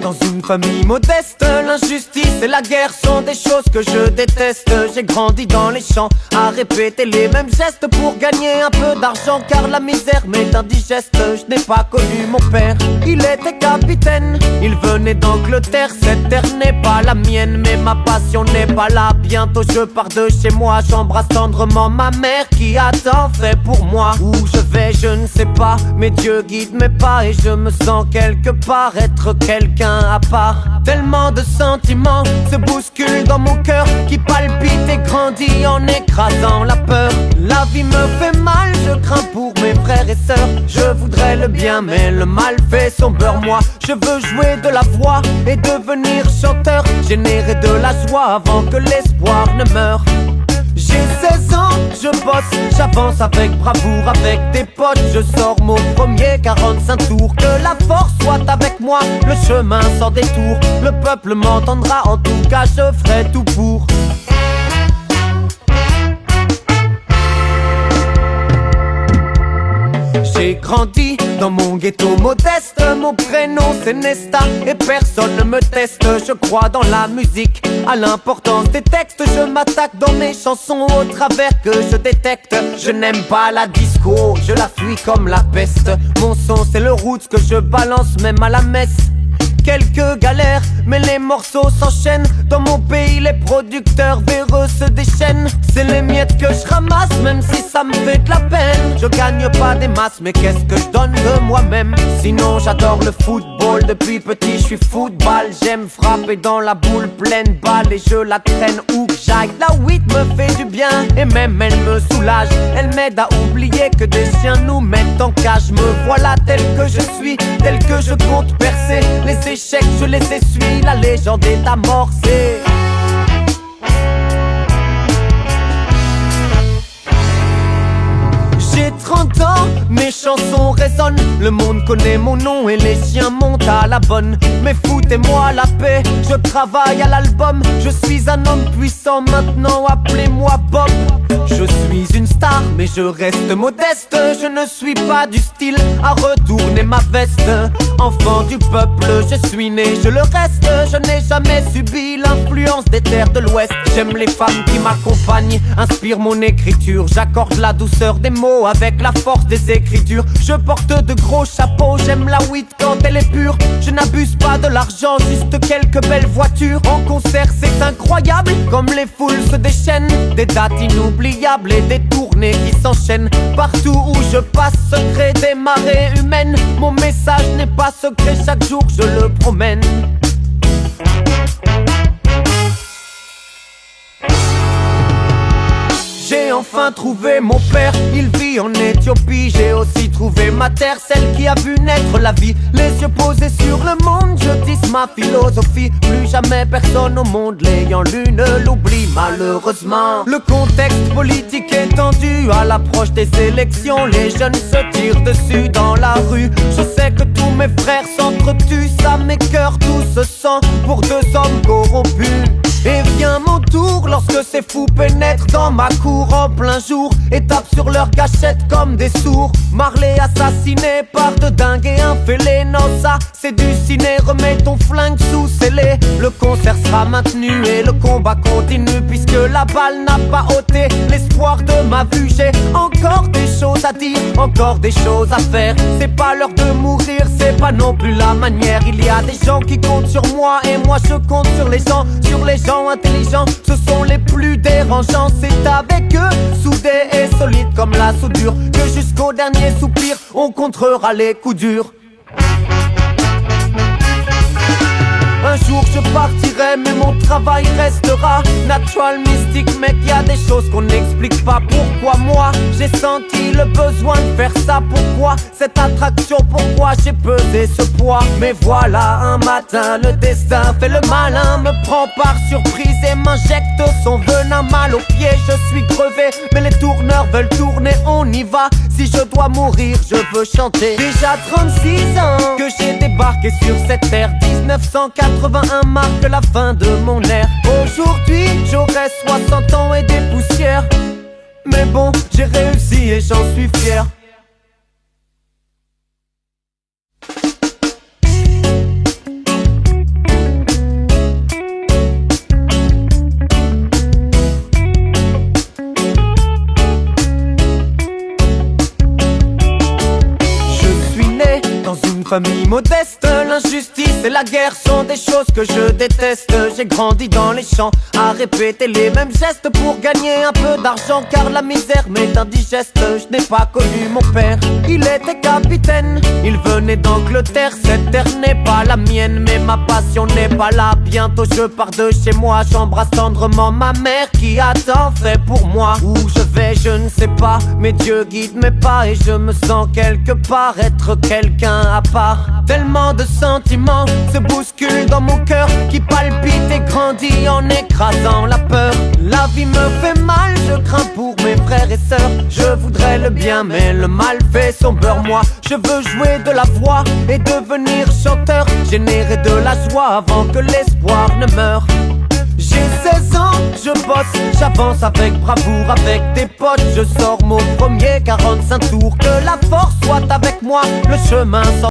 dans une famille modeste. L'injustice et la guerre sont des choses que je déteste. J'ai grandi dans les champs à répéter les mêmes gestes pour gagner un peu d'argent, car la misère m'est indigeste. Je n'ai pas connu mon père, il était capitaine. Il venait d'Angleterre, cette terre n'est pas la mienne, mais ma passion n'est pas là. Bientôt je pars de chez moi, j'embrasse tendrement ma mère qui a tant fait pour moi. Où je vais je ne sais pas, mais Dieu guide mes pas et je me sens quelque part être quelqu'un à part. Tellement de sentiments se bousculent dans mon cœur qui palpite et grandit en écrasant la peur. La vie me fait mal, je crains pour mes frères et sœurs. Je voudrais le bien mais le mal fait son beurre. Moi je veux jouer de la voix et devenir chanteur, générer de la joie avant que l'espoir ne meure. J'ai 16 ans, je bosse, j'avance avec bravoure, avec des potes. Je sors mon premier 45 tours. Que la force soit avec moi, le chemin sans détour. Le peuple m'entendra, en tout cas je ferai tout pour. J'ai grandi dans mon ghetto modeste. Mon prénom c'est Nesta et personne ne me teste. Je crois dans la musique, à l'importance des textes. Je m'attaque dans mes chansons au travers que je détecte. Je n'aime pas la disco, je la fuis comme la peste. Mon son c'est le roots que je balance même à la messe. Quelques galères, mais les morceaux s'enchaînent. Dans mon pays, les producteurs véreux se déchaînent. C'est les miettes que je ramasse, même si ça me fait de la peine. Je gagne pas des masses, mais qu'est-ce que je donne de moi-même? Sinon, j'adore le football. Depuis petit, je suis football. J'aime frapper dans la boule pleine balle et je la traîne où que j'aille. La weed me fait du bien et même elle me soulage. Elle m'aide à oublier que des chiens nous mettent en cage. Me voilà tel que je suis, tel que je compte percer. Les échecs, je les essuie, la légende est amorcée. J'ai 30 ans, mes chansons résonnent. Le monde connaît mon nom et les chiens montent à la bonne. Mais foutez-moi la paix, je travaille à l'album. Je suis un homme puissant maintenant, appelez-moi Bob. Je suis une star, mais je reste modeste. Je ne suis pas du style à retourner ma veste. Enfant du peuple, je suis né, je le reste. Je n'ai jamais subi l'influence des terres de l'Ouest. J'aime les femmes qui m'accompagnent, inspirent mon écriture. J'accorde la douceur des mots avec la force des écritures. Je porte de gros chapeaux, j'aime la weed quand elle est pure. Je n'abuse pas de l'argent, juste quelques belles voitures. En concert c'est incroyable, comme les foules se déchaînent. Des dates inoubliables et des tournées qui s'enchaînent. Partout où je passe se créent des marées humaines. Mon message n'est pas secret, chaque jour je le promène. J'ai enfin trouvé mon père, il vit en Éthiopie. J'ai aussi trouvé ma terre, celle qui a vu naître la vie. Les yeux posés sur le monde, je tisse ma philosophie. Plus jamais personne au monde l'ayant lu ne l'oublie malheureusement. Le contexte politique est tendu à l'approche des élections. Les jeunes se tirent dessus dans la rue. Je sais que tous mes frères s'entretuent, ça m'écœure, tout se sent pour deux hommes corrompus. Et vient mon tour lorsque ces fous pénètrent dans ma cour en plein jour et tapent sur leur cachette comme des sourds. Marley assassiné par de dingues et un fêlé. Non ça c'est du ciné, remets ton flingue sous scellé. Le concert sera maintenu et le combat continue, puisque la balle n'a pas ôté l'espoir de ma vue. J'ai encore des choses à dire, encore des choses à faire. C'est pas l'heure de mourir, c'est pas non plus la manière. Il y a des gens qui comptent sur moi et moi je compte sur les gens intelligents, ce sont les plus dérangeants. C'est avec eux, soudés et solides comme la soudure, que jusqu'au dernier soupir, on contrera les coups durs. Un jour je partirai mais mon travail restera natural, mystique, mec, y a des choses qu'on n'explique pas. Pourquoi moi j'ai senti le besoin de faire ça? Pourquoi cette attraction? Pourquoi j'ai pesé ce poids? Mais voilà un matin le destin fait le malin, me prend par surprise et m'injecte son venin. Mal aux pieds, je suis crevé, mais les tourneurs veulent tourner, on y va. Si je dois mourir, je veux chanter. Déjà 36 ans que j'ai débarqué sur cette terre. 1981 marque la fin de mon ère. Aujourd'hui j'aurai 60 ans et des poussières. Mais bon, j'ai réussi et j'en suis fier. modeste. L'injustice et la guerre sont des choses que je déteste. J'ai grandi dans les champs à répéter les mêmes gestes pour gagner un peu d'argent, car la misère m'est indigeste. Je n'ai pas connu mon père, il était capitaine. Il venait d'Angleterre, cette terre n'est pas la mienne, mais ma passion n'est pas là. Bientôt je pars de chez moi, j'embrasse tendrement ma mère qui a tant fait pour moi. Où je vais je ne sais pas, mais Dieu guide mes pas et je me sens quelque part être quelqu'un à part. Tellement de sentiments se bousculent dans mon cœur qui palpite et grandit en écrasant la peur. La vie me fait mal, je crains pour mes frères et sœurs. Je voudrais le bien mais le mal fait son beurre. Moi je veux jouer de la voix et devenir chanteur, générer de la joie avant que l'espoir ne meure. J'ai 16 ans, je bosse, j'avance avec bravoure, avec des potes. Je sors mon premier 45 tours, que la force soit avec moi, le chemin sans